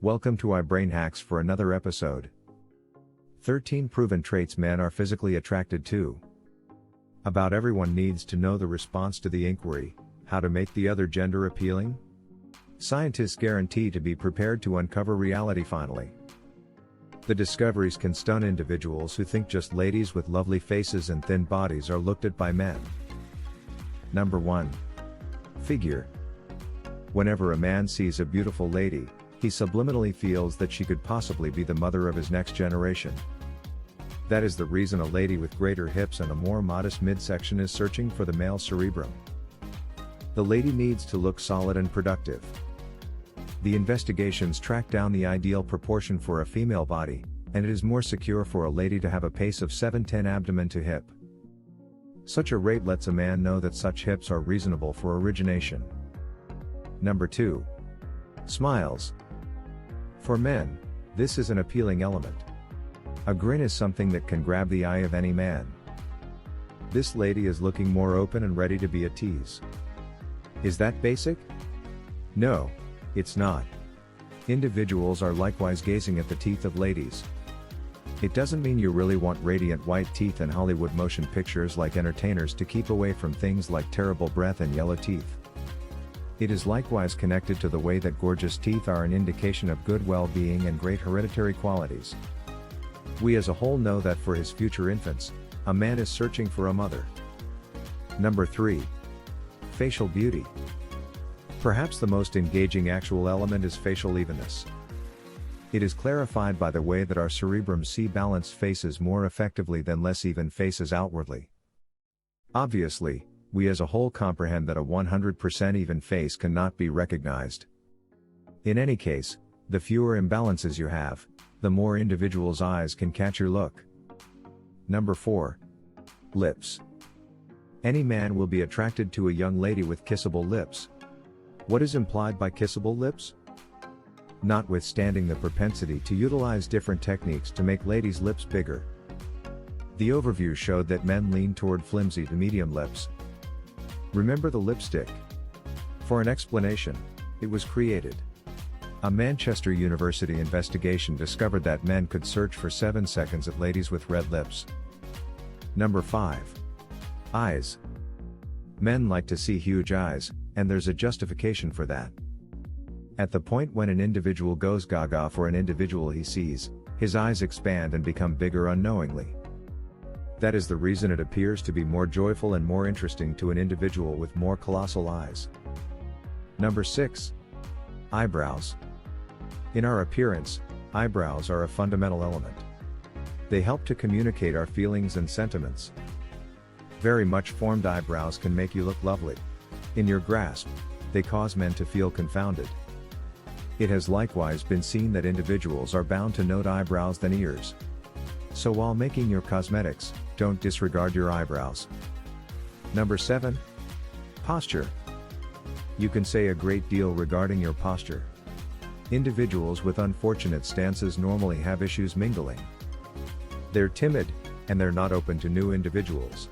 Welcome to To-iBrainHacks for another episode. 13 proven traits men are physically attracted to. About everyone needs to know the response to the inquiry, how to make the other gender appealing? Scientists guarantee to be prepared to uncover reality finally. The discoveries can stun individuals who think just ladies with lovely faces and thin bodies are looked at by men. Number 1. Figure. Whenever a man sees a beautiful lady, he subliminally feels that she could possibly be the mother of his next generation. That is the reason a lady with greater hips and a more modest midsection is searching for the male cerebrum. The lady needs to look solid and productive. The investigations track down the ideal proportion for a female body, and it is more secure for a lady to have a pace of 7:10 abdomen to hip. Such a rate lets a man know that such hips are reasonable for origination. Number 2. Smiles. For men, this is an appealing element. A grin is something that can grab the eye of any man. This lady is looking more open and ready to be a tease. Is that basic? No, it's not. Individuals are likewise gazing at the teeth of ladies. It doesn't mean you really want radiant white teeth in Hollywood motion pictures like entertainers to keep away from things like terrible breath and yellow teeth. It is likewise connected to the way that gorgeous teeth are an indication of good well-being and great hereditary qualities. We as a whole know that for his future infants, a man is searching for a mother. Number 3. Facial beauty. Perhaps the most engaging actual element is facial evenness. It is clarified by the way that our cerebrums see balanced faces more effectively than less even faces outwardly. Obviously, we as a whole comprehend that a 100% even face cannot be recognized. In any case, the fewer imbalances you have, the more individuals' eyes can catch your look. Number 4. Lips. Any man will be attracted to a young lady with kissable lips. What is implied by kissable lips? Notwithstanding the propensity to utilize different techniques to make ladies' lips bigger, the overview showed that men lean toward flimsy to medium lips. Remember the lipstick? For an explanation, it was created. A Manchester University investigation discovered that men could search for 7 seconds at ladies with red lips. Number 5. Eyes. Men like to see huge eyes, and there's a justification for that. At the point when an individual goes gaga for an individual he sees, his eyes expand and become bigger unknowingly. That is the reason it appears to be more joyful and more interesting to an individual with more colossal eyes. Number 6. Eyebrows. In our appearance, eyebrows are a fundamental element. They help to communicate our feelings and sentiments. Very much formed eyebrows can make you look lovely. In your grasp, they cause men to feel confounded. It has likewise been seen that individuals are bound to note eyebrows than ears. So while making your cosmetics, don't disregard your eyebrows. Number 7. Posture. You can say a great deal regarding your posture. Individuals with unfortunate stances normally have issues mingling. They're timid, and they're not open to new individuals.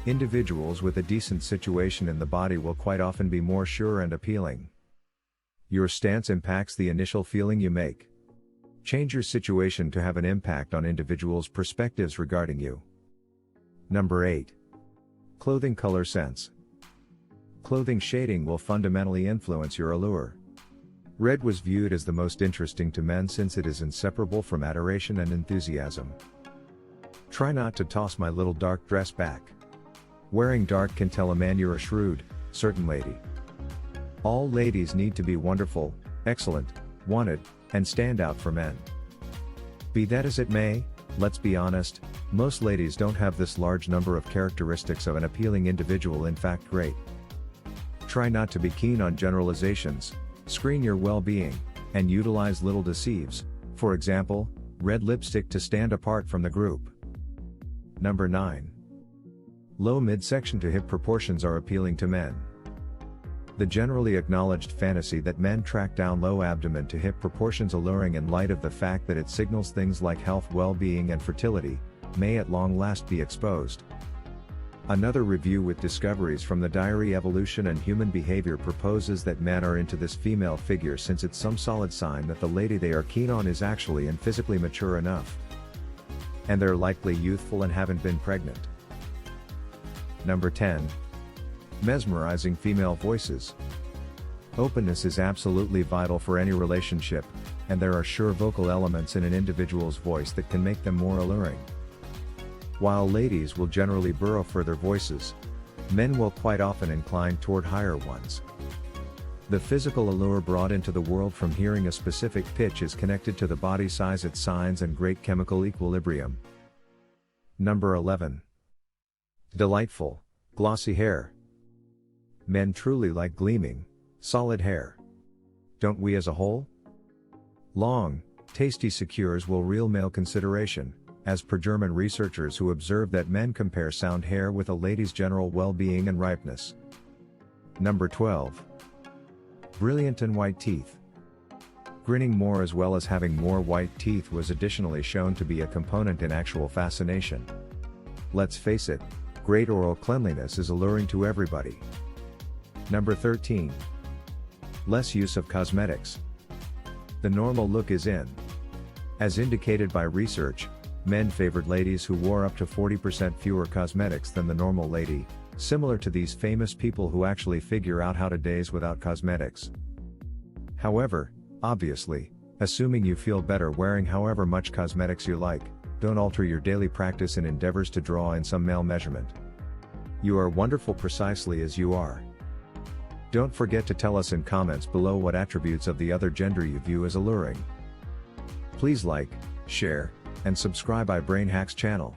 Individuals with a decent situation in the body will quite often be more sure and appealing. Your stance impacts the initial feeling you make. Change your situation to have an impact on individuals' perspectives regarding you. Number 8. Clothing color sense. Clothing shading will fundamentally influence your allure. Red was viewed as the most interesting to men since it is inseparable from adoration and enthusiasm. Try not to toss my little dark dress back. Wearing dark can tell a man you're a shrewd, certain lady. All ladies need to be wonderful, excellent, wanted, and stand out for men. Be that as it may, let's be honest, most ladies don't have this large number of characteristics of an appealing individual. In fact, great. Try not to be keen on generalizations, screen your well-being, and utilize little deceives, for example, red lipstick to stand apart from the group. Number 9. Low midsection to hip proportions are appealing to men. The generally acknowledged fantasy that men track down low abdomen to hip proportions alluring in light of the fact that it signals things like health, well-being and fertility, may at long last be exposed. Another review with discoveries from the diary Evolution and Human Behavior proposes that men are into this female figure since it's some solid sign that the lady they are keen on is actually and physically mature enough. And they're likely youthful and haven't been pregnant. Number 10. Mesmerizing female voices. Openness is absolutely vital for any relationship, and there are sure vocal elements in an individual's voice that can make them more alluring. While ladies will generally burrow for their voices, men will quite often incline toward higher ones. The physical allure brought into the world from hearing a specific pitch is connected to the body size, its signs, and great chemical equilibrium. Number 11. Delightful, glossy hair. Men truly like gleaming, solid hair. Don't we as a whole? Long, tasty secures will real male consideration, as per German researchers who observe that men compare sound hair with a lady's general well-being and ripeness. Number 12. Brilliant and white teeth. Grinning more as well as having more white teeth was additionally shown to be a component in actual fascination. Let's face it, great oral cleanliness is alluring to everybody. Number 13. Less use of cosmetics. The normal look is in. As indicated by research, men favored ladies who wore up to 40% fewer cosmetics than the normal lady, similar to these famous people who actually figure out how to daze without cosmetics. However, obviously, assuming you feel better wearing however much cosmetics you like, don't alter your daily practice in endeavors to draw in some male measurement. You are wonderful precisely as you are. Don't forget to tell us in comments below what attributes of the other gender you view as alluring. Please like, share, and subscribe to To-iBrainHacks channel.